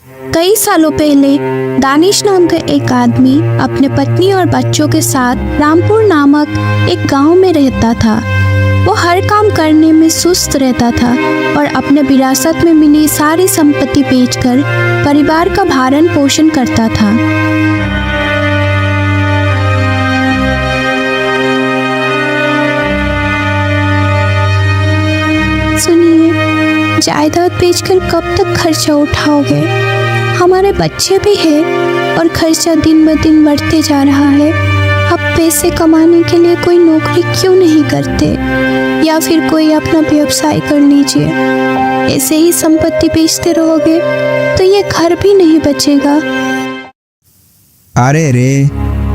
कई सालों पहले दानिश नाम का एक आदमी अपने पत्नी और बच्चों के साथ रामपुर नामक एक गांव में रहता था। वो हर काम करने में सुस्त रहता था और अपने विरासत में मिली सारी संपत्ति बेचकर परिवार का भरण पोषण करता था। सुनिए, जायदाद बेचकर कब तक खर्चा उठाओगे? हमारे बच्चे भी हैं और खर्चा दिन ब दिन बढ़ते जा रहा है। अब पैसे कमाने के लिए कोई नौकरी क्यों नहीं करते, या फिर कोई अपना व्यवसाय कर लीजिए। ऐसे ही संपत्ति बेचते रहोगे तो ये घर भी नहीं बचेगा। अरे रे,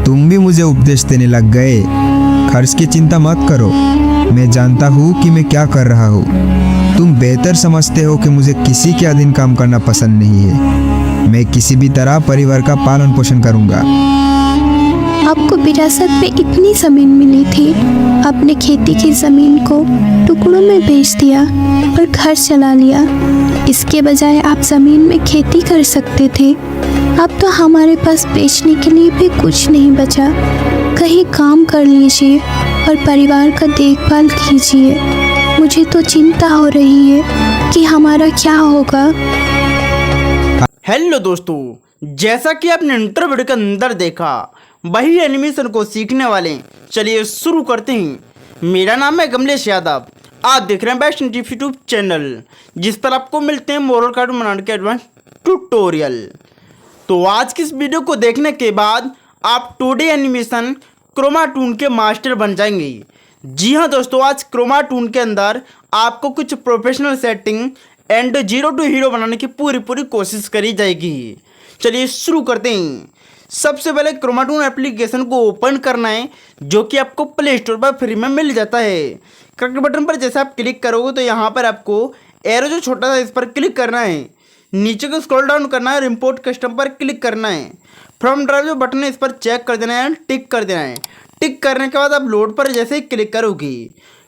तुम भी मुझे उपदेश देने लग गए। खर्च की चिंता मत करो, मैं जानता हूँ कि मैं क्या कर रहा हूँ। तुम बेहतर समझते हो कि मुझे किसी के अधीन काम करना पसंद नहीं है। मैं किसी भी तरह परिवार का पालन पोषण करूँगा। आपको विरासत में इतनी जमीन मिली थी, आपने खेती की जमीन को टुकड़ों में बेच दिया और घर चला लिया। इसके बजाय आप जमीन में खेती कर सकते थे। अब तो हमारे पास बेचने के लिए भी कुछ नहीं बचा। कहीं काम कर लीजिए और परिवार का देखभाल कीजिए। मुझे तो चिंता हो रही है कि हमारा क्या होगा। हेलो दोस्तों, जैसा कि आपने इंटरव्यू के अंदर देखा, वही एनिमेशन को सीखने वाले। चलिए शुरू करते हैं। मेरा नाम है कमलेश यादव। आप देख रहे हैं बेस्ट यूट्यूब चैनल, जिस पर आपको मिलते हैं मोरल कार्टून बनाने के एडवांस ट्यूटोरियल। तो आज की इस वीडियो को देखने के बाद आप 2D एनिमेशन क्रोमाटून के मास्टर बन जाएंगे। जी हाँ दोस्तों, आज क्रोमाटून के अंदर आपको कुछ professional setting and 0 to hero बनाने की पूरी कोशिश करी जाएगी। चलिए शुरू करते हैं। सबसे पहले क्रोमाटून एप्लीकेशन को ओपन करना है, जो कि आपको प्ले स्टोर पर फ्री में मिल जाता है। करेक्ट बटन पर जैसे आप क्लिक करोगे तो यहाँ पर आपको एरो जो छोटा सा, इस पर क्लिक करना है। नीचे को स्क्रॉल डाउन करना है और इम्पोर्ट कस्टम पर क्लिक करना है। फ्रॉम ड्राइव जो बटन है, इस पर चेक कर देना है, टिक कर देना है। टिक करने के बाद आप लोड पर जैसे ही क्लिक करोगी,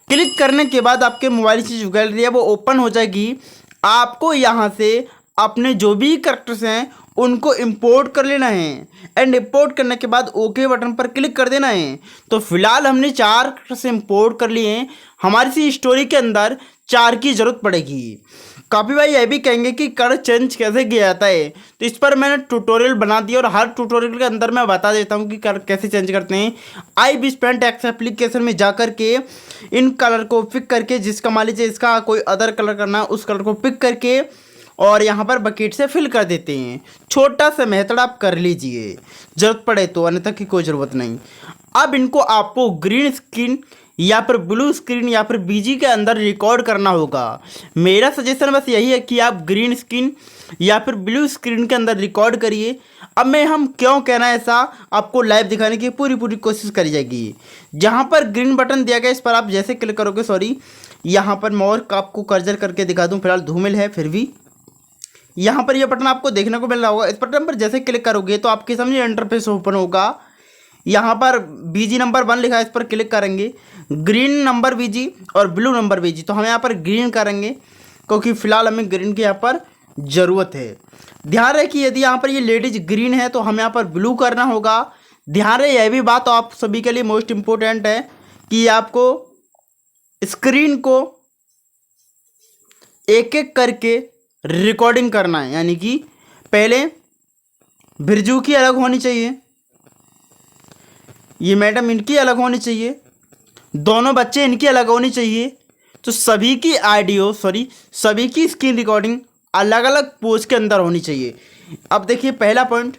क्लिक करने के बाद आपके मोबाइल की जो गैलरी है वो ओपन हो जाएगी। आपको यहाँ से अपने जो भी कैरेक्टर्स हैं उनको इंपोर्ट कर लेना है एंड इंपोर्ट करने के बाद ओके बटन पर क्लिक कर देना है। तो फिलहाल हमने 4 कैरेक्टर्स इंपोर्ट कर लिए हैं। हमारी सी स्टोरी के अंदर 4 की ज़रूरत पड़ेगी। काफ़ी भाई ये भी कहेंगे कि कलर चेंज कैसे किया जाता है, तो इस पर मैंने ट्यूटोरियल बना दिया और हर ट्यूटोरियल के अंदर मैं बता देता हूँ कि कलर कैसे चेंज करते हैं। आई बी पेंट एक्स एप्लीकेशन में जा कर के इन कलर को पिक करके, जिसका मान लीजिए इसका कोई अदर कलर करना है, उस कलर को पिक करके और यहाँ पर बकेट से फिल कर देते हैं। छोटा सा मेथड आप कर लीजिए, ज़रूरत पड़े तो, अन्यथा की कोई ज़रूरत नहीं। अब इनको आपको ग्रीन स्क्रीन या फिर ब्लू स्क्रीन या फिर बीजी के अंदर रिकॉर्ड करना होगा। मेरा सजेशन बस यही है कि आप ग्रीन स्क्रीन या फिर ब्लू स्क्रीन के अंदर रिकॉर्ड करिए। अब मैं हम क्यों कहना है ऐसा, आपको लाइव दिखाने की पूरी कोशिश करी जाएगी। जहाँ पर ग्रीन बटन दिया गया, इस पर आप जैसे क्लिक करोगे, सॉरी यहाँ पर मैं और आपको कर्जर करके दिखा दूँ, फिलहाल धूमिल है फिर भी। यहाँ पर यह बटन आपको देखने को मिल रहा होगा। इस बटन पर जैसे क्लिक करोगे तो आपके सामने इंटरफेस ओपन होगा। यहाँ पर बीजी नंबर 1 लिखा है, इस पर क्लिक करेंगे। ग्रीन नंबर बीजी और ब्लू नंबर बीजी, तो हम यहाँ पर ग्रीन करेंगे क्योंकि फ़िलहाल हमें ग्रीन की यहाँ पर ज़रूरत है। ध्यान रहे कि यदि यहाँ पर ये लेडीज ग्रीन है तो हमें यहाँ पर ब्लू करना होगा। ध्यान रहे यह भी बात आप सभी के लिए मोस्ट इम्पोर्टेंट है कि आपको स्क्रीन को एक एक करके रिकॉर्डिंग करना है। यानी कि पहले बिरजू की अलग होनी चाहिए, ये मैडम इनकी अलग होनी चाहिए, दोनों बच्चे इनकी अलग होनी चाहिए। तो सभी की ऑडियो सभी की स्क्रीन रिकॉर्डिंग अलग अलग पोज के अंदर होनी चाहिए। अब देखिए पहला पॉइंट।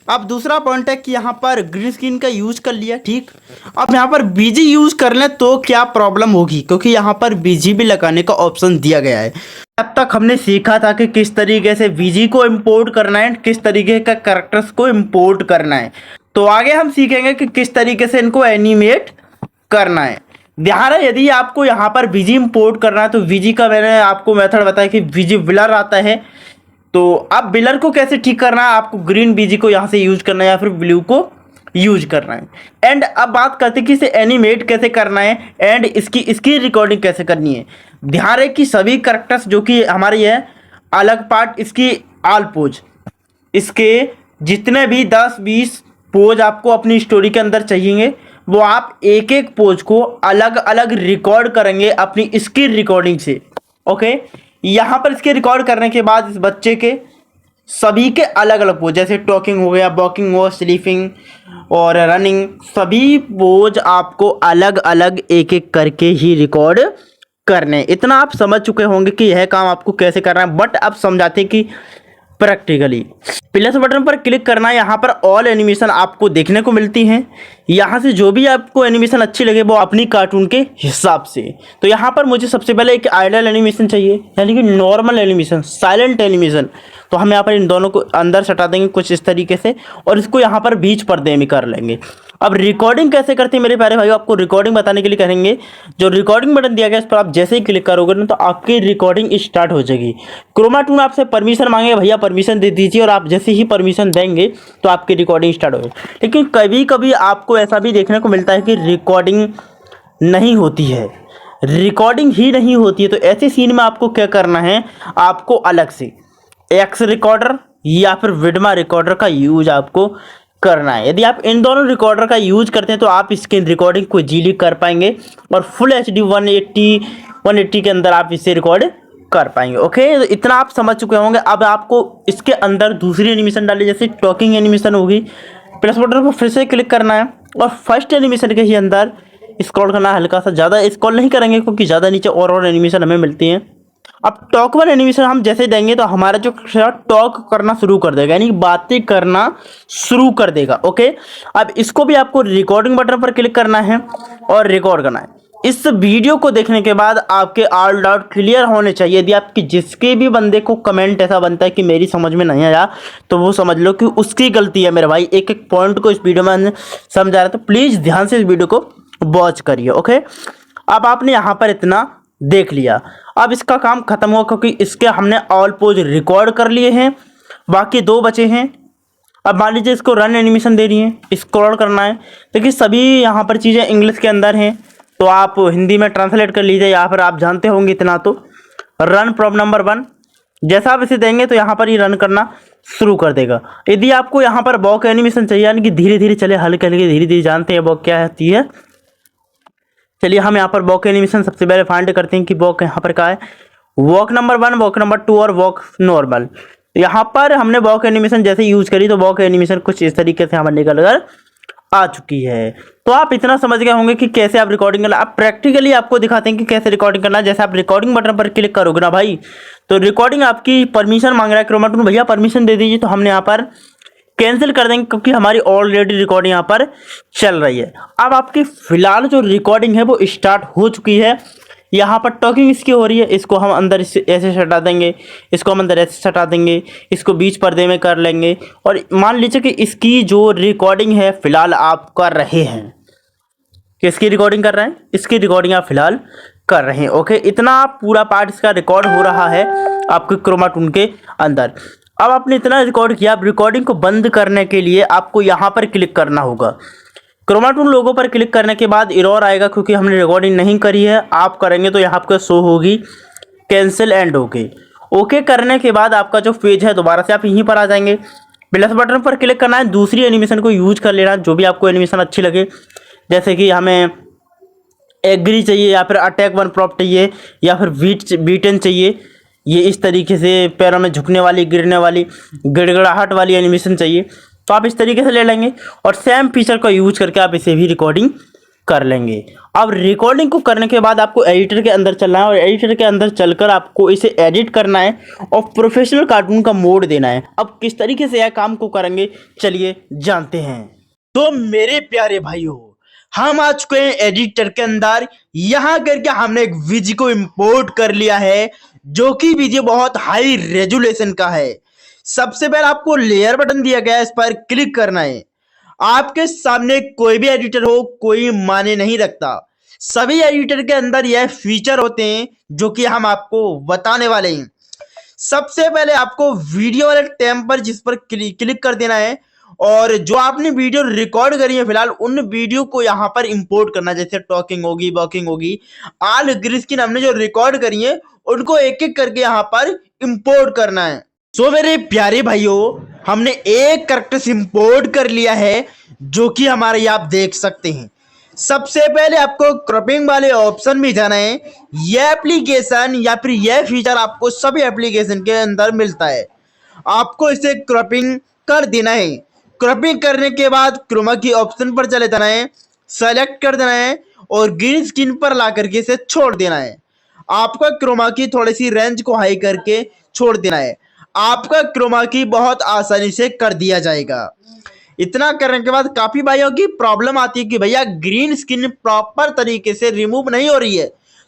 अब दूसरा पॉइंट है कि यहाँ पर ग्रीन स्क्रीन का यूज़ कर लिया, ठीक। अब यहाँ पर बीजी यूज़ कर लें तो क्या प्रॉब्लम होगी, क्योंकि यहाँ पर बीजी भी लगाने का ऑप्शन दिया गया है। अब तक हमने सीखा था कि किस तरीके से बीजी को इंपोर्ट करना है, किस तरीके का कैरेक्टर्स को इंपोर्ट करना है। तो आगे हम सीखेंगे कि किस तरीके से इनको एनिमेट करना है। ध्यान है, यदि आपको यहाँ पर बीजी इंपोर्ट करना है तो बीजी का मैंने आपको मेथड बताया कि बीजी ब्लर आता है। तो अब ब्लर को कैसे ठीक करना है, आपको ग्रीन बीजी को यहाँ से यूज करना है या फिर ब्लू को यूज करना है। एंड अब बात करते हैं कि इसे एनिमेट कैसे करना है एंड इसकी रिकॉर्डिंग कैसे करनी है। ध्यान रहे कि सभी कैरेक्टर्स जो कि हमारी है अलग पार्ट, इसकी आल पोज इसके जितने भी 10-20 पोज आपको अपनी स्टोरी के अंदर चाहिए, वो आप एक एक पोज को अलग अलग रिकॉर्ड करेंगे अपनी स्क्रीन रिकॉर्डिंग से। ओके, यहाँ पर इसके रिकॉर्ड करने के बाद इस बच्चे के सभी के अलग अलग पोज, जैसे टॉकिंग हो गया, वॉकिंग हो, स्लीपिंग और रनिंग, सभी पोज आपको अलग अलग एक एक करके ही रिकॉर्ड करने। इतना आप समझ चुके होंगे कि यह काम आपको कैसे करना है, बट अब समझाते हैं कि प्रैक्टिकली। प्लस बटन पर क्लिक करना है, यहाँ पर ऑल एनिमेशन आपको देखने को मिलती हैं। यहाँ से जो भी आपको एनिमेशन अच्छी लगे वो अपनी कार्टून के हिसाब से। तो यहाँ पर मुझे सबसे पहले एक आइडल एनिमेशन चाहिए, यानी कि नॉर्मल एनिमेशन, साइलेंट एनिमेशन। तो हम यहाँ पर इन दोनों को अंदर सटा देंगे कुछ इस तरीके से, और इसको यहाँ पर बीच पर्दे में कर लेंगे। अब रिकॉर्डिंग कैसे करते हैं मेरे प्यारे भाइयों, आपको रिकॉर्डिंग बताने के लिए करेंगे। जो रिकॉर्डिंग बटन दिया गया इस पर आप जैसे ही क्लिक करोगे ना, तो आपकी रिकॉर्डिंग स्टार्ट हो जाएगी। क्रोमा टूल आपसे परमिशन मांगे, भैया परमिशन दे दीजिए, और आप जैसे ही परमिशन देंगे तो आपकी रिकॉर्डिंग स्टार्ट होगी। लेकिन कभी कभी आपको ऐसा भी देखने को मिलता है कि रिकॉर्डिंग नहीं होती है, रिकॉर्डिंग ही नहीं होती है। तो ऐसे सीन में आपको क्या करना है, आपको अलग से एक्स रिकॉर्डर या फिर विडमा रिकॉर्डर का यूज आपको करना है। यदि आप इन दोनों रिकॉर्डर का यूज करते हैं तो आप इसके रिकॉर्डिंग को इजीली कर पाएंगे, और फुल HD 180 के अंदर आप इसे रिकॉर्ड कर पाएंगे। ओके, तो इतना आप समझ चुके होंगे। अब आपको इसके अंदर दूसरी एनिमेशन डाली, जैसे टॉकिंग एनिमेशन होगी। प्लस बटन पर फिर से क्लिक करना है, और फर्स्ट एनिमेशन के ही अंदर स्क्रॉल करना है। हल्का सा, ज़्यादा स्क्रॉल नहीं करेंगे क्योंकि ज़्यादा नीचे और एनिमेशन हमें मिलती हैं। अब टॉक वन एनिमेशन हम जैसे देंगे तो हमारा जो टॉक करना शुरू कर देगा, यानी बातें करना शुरू कर देगा। ओके, अब इसको भी आपको रिकॉर्डिंग बटन पर क्लिक करना है और रिकॉर्ड करना है। इस वीडियो को देखने के बाद आपके ऑल डाउट क्लियर होने चाहिए। यदि आपकी जिसके भी बंदे को कमेंट ऐसा बनता है कि मेरी समझ में नहीं आया, तो वो समझ लो कि उसकी गलती है मेरे भाई। एक एक पॉइंट को इस वीडियो में समझा रहा है, तो प्लीज़ ध्यान से इस वीडियो को वॉच करिए। ओके, अब आपने यहाँ पर इतना देख लिया, अब इसका काम खत्म हुआ क्योंकि इसके हमने ऑल पोज रिकॉर्ड कर लिए हैं, बाकी 2 बचे हैं। अब मान लीजिए इसको रन एनिमेशन दे रही है, स्क्रॉल करना है। देखिए सभी यहाँ पर चीज़ें इंग्लिश के अंदर हैं, तो आप हिंदी में ट्रांसलेट कर लीजिए, यहाँ पर आप जानते होंगे इतना। तो रन प्रॉब्लम नंबर 1, जैसा आप इसे देंगे तो यहाँ पर ही रन करना शुरू कर देगा। यदि आपको यहाँ पर वॉक एनिमेशन चाहिए, यानी कि धीरे धीरे चले, हल्के हल्के धीरे धीरे, जानते हैं वॉक क्या होती है। चलिए हम यहाँ पर वॉक एनिमेशन सबसे पहले फाइंड करते हैं कि वॉक यहाँ पर क्या है। वॉक नंबर 1, वॉक नंबर 2 और वॉक नॉर्मल। यहाँ पर हमने वॉक एनिमेशन जैसे यूज करी तो वॉक एनिमेशन कुछ इस तरीके से हमारे निकल कर आ चुकी है। तो आप इतना समझ गए होंगे कि कैसे आप रिकॉर्डिंग करना। आप प्रैक्टिकली आपको दिखाते हैं कि कैसे रिकॉर्डिंग करना है। जैसे आप रिकॉर्डिंग बटन पर क्लिक करोगे ना भाई, तो रिकॉर्डिंग आपकी परमिशन मांग रहा है क्रोमा टूल, भैया परमिशन दे दीजिए। तो हमने यहाँ पर कैंसिल कर देंगे क्योंकि हमारी ऑलरेडी रिकॉर्डिंग यहाँ पर चल रही है। अब आपकी फिलहाल जो रिकॉर्डिंग है वो स्टार्ट हो चुकी है। यहाँ पर टॉकिंग इसकी हो रही है, इसको हम अंदर ऐसे सटा देंगे, इसको हम अंदर ऐसे सटा देंगे, इसको बीच पर्दे में कर लेंगे। और मान लीजिए कि इसकी जो रिकॉर्डिंग है फिलहाल आप कर रहे हैं, किसकी रिकॉर्डिंग कर रहे हैं, इसकी रिकॉर्डिंग आप फिलहाल कर रहे हैं। ओके, इतना पूरा पार्ट इसका रिकॉर्ड हो रहा है आपके क्रोमा टूल के अंदर। अब आपने इतना रिकॉर्ड किया, अब रिकॉर्डिंग को बंद करने के लिए आपको यहाँ पर क्लिक करना होगा। क्रोमा टूल लोगो पर क्लिक करने के बाद एरर आएगा क्योंकि हमने रिकॉर्डिंग नहीं करी है। आप करेंगे तो यहाँ पर शो होगी कैंसिल एंड ओके। ओके करने के बाद आपका जो पेज है दोबारा से आप यहीं पर आ जाएंगे। प्लस बटन पर क्लिक करना है, दूसरी एनिमेशन को यूज कर लेना, जो भी आपको एनिमेशन अच्छी लगे। जैसे कि हमें एग्री चाहिए, या फिर अटैक 1 प्रॉप चाहिए, या फिर बीटन चाहिए। ये इस तरीके से पैरों में झुकने वाली, गिरने वाली, गिड़गिड़ाहट वाली एनिमेशन चाहिए, तो आप इस तरीके से ले लेंगे और सेम फीचर का यूज करके आप इसे भी रिकॉर्डिंग कर लेंगे। अब रिकॉर्डिंग को करने के बाद आपको एडिटर के अंदर चलना है, और एडिटर के अंदर चलकर आपको इसे एडिट करना है और प्रोफेशनल कार्टून का मोड देना है। अब किस तरीके से यह काम को करेंगे चलिए जानते हैं। तो मेरे प्यारे भाइयों, हम आ चुके हैं एडिटर के अंदर। यहाँ करके हमने एक वीडियो को इंपोर्ट कर लिया है, जो कि वीडियो बहुत हाई रेजुलेशन का है। सबसे पहले आपको लेयर बटन दिया गया है, इस पर क्लिक करना है। आपके सामने कोई भी एडिटर हो कोई माने नहीं रखता, सभी एडिटर के अंदर यह फीचर होते हैं जो कि हम आपको बताने वाले हैं। सबसे पहले आपको वीडियो वाले टैब पर जिस पर क्लिक कर देना है, और जो आपने वीडियो रिकॉर्ड करी है फिलहाल उन वीडियो को यहाँ पर इंपोर्ट करना। जैसे टॉकिंग होगी, वॉकिंग होगी, ऑल ग्रीन स्क्रीन हमने जो रिकॉर्ड करी है उनको एक एक करके यहाँ पर इंपोर्ट करना है। सो मेरे प्यारे भाइयों, हमने एक कैरेक्टर इंपोर्ट कर लिया है जो कि हमारे आप देख सकते हैं। सबसे पहले आपको क्रॉपिंग वाले ऑप्शन में जाना है। यह एप्लीकेशन या फिर यह फीचर आपको सभी एप्लीकेशन के अंदर मिलता है। आपको इसे क्रॉपिंग कर देना है। क्रॉपिंग करने के बाद क्रोमा की ऑप्शन पर चले जाना है, सेलेक्ट कर देना है और ग्रीन स्क्रीन पर ला करके इसे छोड़ देना है। आपका क्रोमा की थोड़ी सी रेंज को हाई करके छोड़ देना है। आपका क्रोमा की बहुत आसानी से कर दिया जाएगा। इतना करने के बाद काफी भाइयों की प्रॉब्लम आती है कि भैया ग्रीन स्क्रीन प्रॉपर तरीके से रिमूव नहीं हो रही है।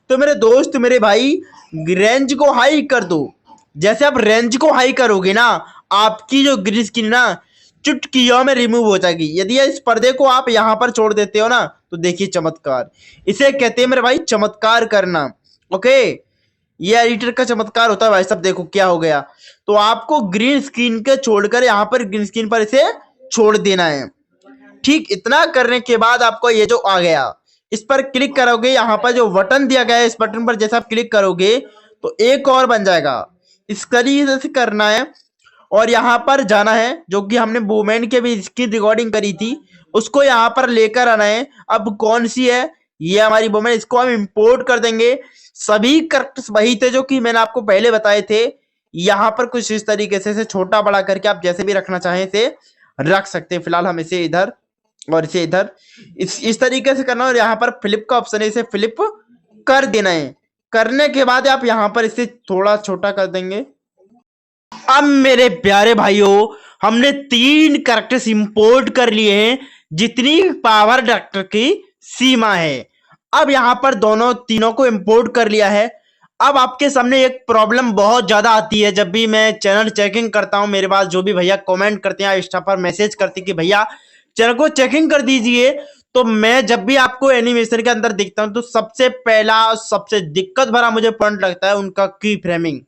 तो मेरे दोस्त, मेरे भाई, रेंज को हाई कर दो। जैसे आप रेंज को हाई करोगे ना, आपकी जो ग्रीन स्क्रीन ना चुटकियों में रिमूव हो जाएगी। यदि इस पर्दे को आप यहाँ पर छोड़ देते हो ना, तो देखिए चमत्कार। इसे कहते हैं मेरे भाई चमत्कार करना। ओके, ये एडिटर का चमत्कार होता है भाई साहब। देखो क्या हो गया। तो आपको ग्रीन स्क्रीन के छोड़कर यहाँ पर ग्रीन स्क्रीन पर इसे छोड़ देना है। ठीक, इतना करने के बाद आपको ये जो आ गया, इस पर क्लिक करोगे। यहाँ पर जो बटन दिया गया है, इस बटन पर जैसे आप क्लिक करोगे तो एक और बन जाएगा। इस तरीके से करना है और यहाँ पर जाना है। जो कि हमने वुमेन के भी इसकी रिकॉर्डिंग करी थी, उसको यहाँ पर लेकर आना है। अब कौन सी है ये हमारी वुमेन, इसको हम इंपोर्ट कर देंगे। सभी कैरेक्टर्स वही थे जो कि मैंने आपको पहले बताए थे। यहाँ पर कुछ इस तरीके से इसे छोटा बड़ा करके आप जैसे भी रखना चाहें इसे रख सकते हैं। फिलहाल हम इसे इधर और इसे इधर इस तरीके से करना है। और यहाँ पर फ्लिप का ऑप्शन है, इसे फ्लिप कर देना है। करने के बाद आप यहाँ पर इसे थोड़ा छोटा कर देंगे। अब मेरे प्यारे भाइयों, हमने 3 कैरेक्टर्स इंपोर्ट कर लिए हैं जितनी पावर डायरेक्टर की सीमा है। अब यहाँ पर तीनों को इंपोर्ट कर लिया है। अब आपके सामने एक प्रॉब्लम बहुत ज्यादा आती है जब भी मैं चैनल चेकिंग करता हूं। मेरे पास जो भी भैया कमेंट करते हैं, इंस्टा पर मैसेज करते हैं कि भैया चैनल को चेकिंग कर दीजिए, तो मैं जब भी आपको एनिमेशन के अंदर दिखता हूं तो सबसे पहला सबसे दिक्कत भरा मुझे पॉइंट लगता है उनका की फ्रेमिंग।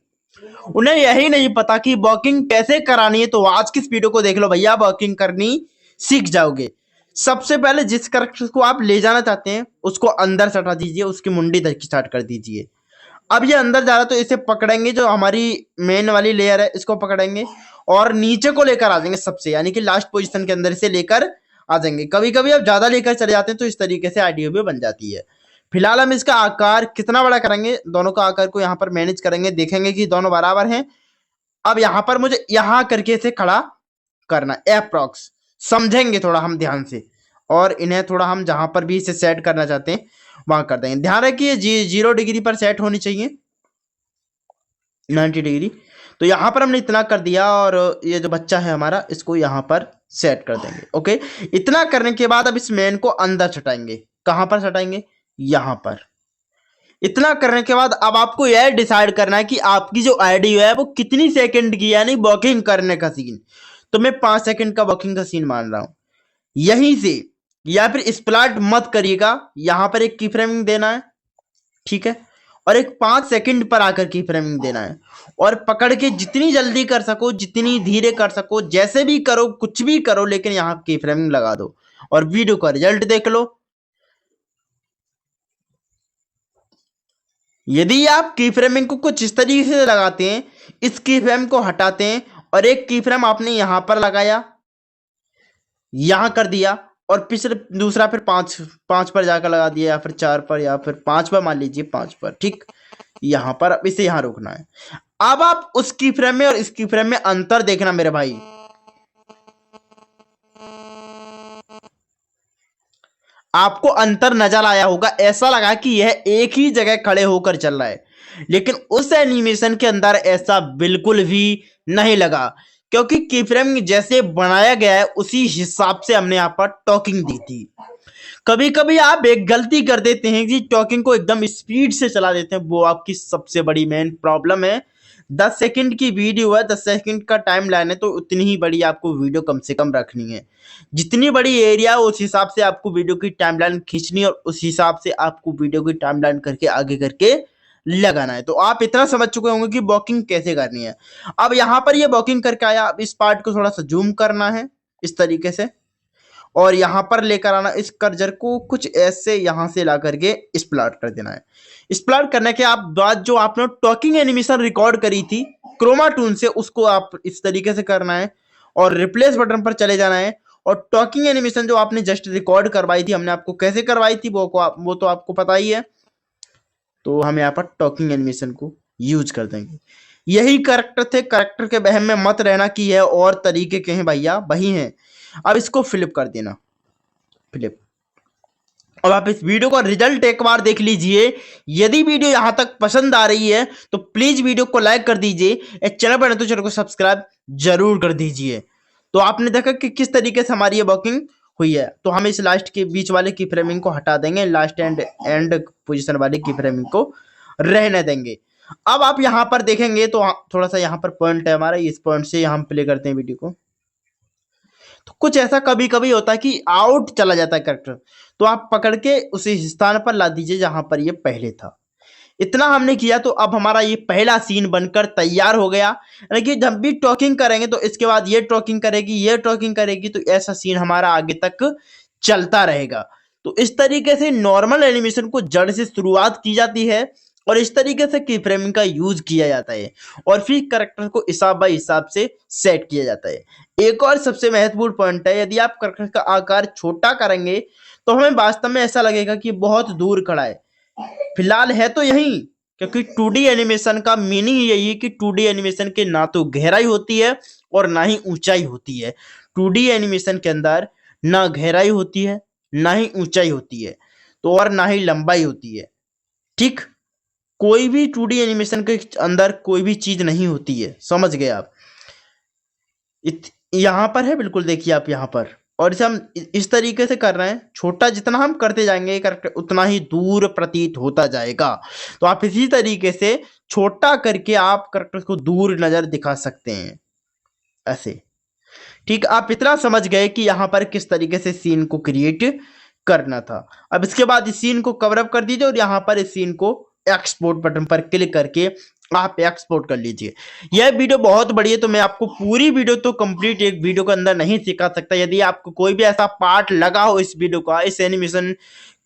उन्हें यही नहीं पता कि वॉकिंग कैसे करानी है। तो आज की इस वीडियो को देख लो भैया, वॉकिंग करनी सीख जाओगे। सबसे पहले जिस कैरेक्टर को आप ले जाना चाहते हैं उसको अंदर सटा दीजिए, उसकी मुंडी तक स्टार्ट कर दीजिए। अब ये अंदर जा रहा है तो इसे पकड़ेंगे, जो हमारी मेन वाली लेयर है इसको पकड़ेंगे और नीचे को लेकर आ जाएंगे सबसे, यानी कि लास्ट पोजीशन के अंदर इसे लेकर आ जाएंगे। कभी कभी आप ज्यादा लेकर चले जाते हैं तो इस तरीके से आईडियो भी बन जाती है। फिलहाल हम इसका आकार कितना बड़ा करेंगे, दोनों का आकार को यहाँ पर मैनेज करेंगे, देखेंगे कि दोनों बराबर हैं। अब यहाँ पर मुझे यहाँ करके इसे खड़ा करना, अप्रॉक्स समझेंगे थोड़ा हम ध्यान से। और इन्हें थोड़ा हम जहां पर भी इसे सेट करना चाहते हैं वहां कर देंगे। ध्यान रखिए 0 डिग्री पर सेट होनी चाहिए, 90 डिग्री। तो यहाँ पर हमने इतना कर दिया और ये जो बच्चा है हमारा इसको यहाँ पर सेट कर देंगे। ओके, इतना करने के बाद अब इस मैन को अंदर सटाएंगे। कहाँ पर सटाएंगे? यहाँ पर। इतना करने के बाद अब आपको यह डिसाइड करना है कि आपकी जो आईडी है वो कितनी सेकंड की, यानी वॉकिंग करने का सीन। तो मैं 5 सेकंड का वॉकिंग का सीन मान रहा हूं यहीं से। या फिर स्प्लैट मत करिएगा, यहां पर एक की फ्रेमिंग देना है, ठीक है, और एक 5 सेकंड पर आकर की फ्रेमिंग देना है। और पकड़ के जितनी जल्दी कर सको, जितनी धीरे कर सको, जैसे भी करो, कुछ भी करो, लेकिन यहाँ की फ्रेमिंग लगा दो और वीडियो का रिजल्ट देख लो। यदि आप की फ्रेमिंग को कुछ इस तरीके से लगाते हैं, इस की फ्रेम को हटाते हैं और एक की फ्रेम आपने यहां पर लगाया, यहां कर दिया, और पिछले दूसरा फिर 5 पर जाकर लगा दिया, या फिर 4 पर, या फिर 5 पर, मान लीजिए 5 पर, ठीक। यहां पर अब इसे यहां रोकना है। अब आप उस की फ्रेम में और इस की फ्रेम में अंतर देखना मेरे भाई। आपको अंतर नजर आया होगा, ऐसा लगा कि यह एक ही जगह खड़े होकर चल रहा है, लेकिन उस एनिमेशन के अंदर ऐसा बिल्कुल भी नहीं लगा, क्योंकि की फ्रेम जैसे बनाया गया है उसी हिसाब से हमने यहाँ पर टॉकिंग दी थी। कभी कभी आप एक गलती कर देते हैं कि टॉकिंग को एकदम स्पीड से चला देते हैं, वो आपकी सबसे बड़ी मेन प्रॉब्लम है। 10 सेकंड की वीडियो है, 10 सेकंड का टाइम लाइन है, तो उतनी ही बड़ी आपको वीडियो कम से कम रखनी है। जितनी बड़ी एरिया उस हिसाब से आपको वीडियो की टाइमलाइन खींचनी है और उस हिसाब से आपको वीडियो की टाइमलाइन करके आगे करके लगाना है। तो आप इतना समझ चुके होंगे कि वॉकिंग कैसे करनी है। अब यहाँ पर ये वॉकिंग करके आया, अब इस पार्ट को थोड़ा सा जूम करना है इस तरीके से, और यहाँ पर लेकर आना इस कर्जर को कुछ ऐसे यहाँ से ला करके स्प्लैट कर देना है। स्प्लैट करने के बाद जो आपने टॉकिंग एनिमेशन रिकॉर्ड करी थी क्रोमा टूल से, उसको आप इस तरीके से करना है और रिप्लेस बटन पर चले जाना है और टॉकिंग एनिमेशन जो आपने जस्ट रिकॉर्ड करवाई थी, हमने आपको कैसे करवाई थी वो तो आपको पता ही है। तो हम यहाँ पर टॉकिंग एनिमेशन को यूज कर देंगे। यही करेक्टर थे, करेक्टर के वहम में मत रहना कि यह और तरीके के हैं भैया, वही हैं। अब इसको फ्लिप कर देना, फ्लिप। अब आप इस वीडियो का रिजल्ट एक बार देख लीजिए। यदि वीडियो यहां तक पसंद आ रही है तो प्लीज वीडियो को लाइक कर दीजिए, चैनल पर नहीं तो चैनल को सब्सक्राइब जरूर कर दीजिए। तो आपने देखा कि किस तरीके से हमारी ये वर्किंग हुई है। तो हम इस लास्ट के बीच वाले की फ्रेमिंग को हटा देंगे, लास्ट एंड पोजीशन वाले की फ्रेमिंग को रहने देंगे। अब आप यहां पर देखेंगे तो थोड़ा सा यहां पर पॉइंट है हमारा, इस पॉइंट से हम प्ले करते हैं वीडियो को। तो कुछ ऐसा कभी कभी होता है कि आउट चला जाता है कैरेक्टर, तो आप पकड़ के उसी स्थान पर ला दीजिए जहां पर ये पहले था। इतना हमने किया तो अब हमारा ये पहला सीन बनकर तैयार हो गया। यानी कि जब भी टॉकिंग करेंगे तो इसके बाद ये टॉकिंग करेगी, ये टॉकिंग करेगी, तो ऐसा सीन हमारा आगे तक चलता रहेगा। तो इस तरीके से नॉर्मल एनिमेशन को जड़ से शुरुआत की जाती है और इस तरीके से की फ्रेमिंग का यूज किया जाता है और फिर कैरेक्टर को हिसाब बाय हिसाब से सेट किया जाता है। एक और सबसे महत्वपूर्ण पॉइंट है, यदि आप कैरेक्टर का आकार छोटा करेंगे तो हमें वास्तव में ऐसा लगेगा कि बहुत दूर खड़ा है। फिलहाल है तो यही, क्योंकि 2D एनिमेशन का मीनिंग यही है कि 2D एनिमेशन के ना तो गहराई होती है और ना ही ऊंचाई होती है। 2D एनिमेशन के अंदर ना गहराई होती है, ना ही ऊंचाई होती है, तो और ना ही लंबाई होती है। ठीक, कोई भी 2D एनिमेशन के अंदर कोई भी चीज नहीं होती है, समझ गए आप। यहां पर है, बिल्कुल देखिए आप यहां पर, और इसे हम इस तरीके से कर रहे हैं। छोटा जितना हम करते जाएंगे कैरेक्टर उतना ही दूर प्रतीत होता जाएगा। तो आप इसी तरीके से छोटा करके आप कैरेक्टर को दूर नजर दिखा सकते हैं, ऐसे। ठीक, आप इतना समझ गए कि यहाँ पर किस तरीके से सीन को क्रिएट करना था। अब इसके बाद इस सीन को कवर अप कर दीजिए और यहाँ पर इस सीन को एक्सपोर्ट बटन पर क्लिक करके आप एक्सपोर्ट कर लीजिए। यह वीडियो बहुत बड़ी है तो मैं आपको पूरी वीडियो तो कंप्लीट एक वीडियो के अंदर नहीं सिखा सकता। यदि आपको कोई भी ऐसा पार्ट लगा हो इस वीडियो का, इस एनिमेशन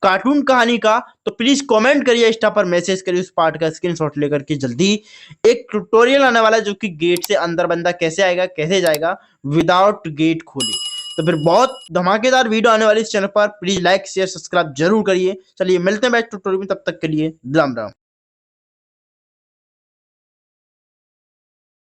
कार्टून कहानी का, तो प्लीज कमेंट करिए, इंस्टा पर मैसेज करिए, उस पार्ट का स्क्रीनशॉट लेकर के। जल्दी एक ट्यूटोरियल आने वाला है जो कि गेट से अंदर बंदा कैसे आएगा, कैसे जाएगा विदाउट गेट खोले। तो फिर बहुत धमाकेदार वीडियो आने वाली इस चैनल पर। प्लीज लाइक शेयर सब्सक्राइब जरूर करिए। चलिए मिलते हैं बैक ट्यूटोरियल में, तब तक के लिए राम राम।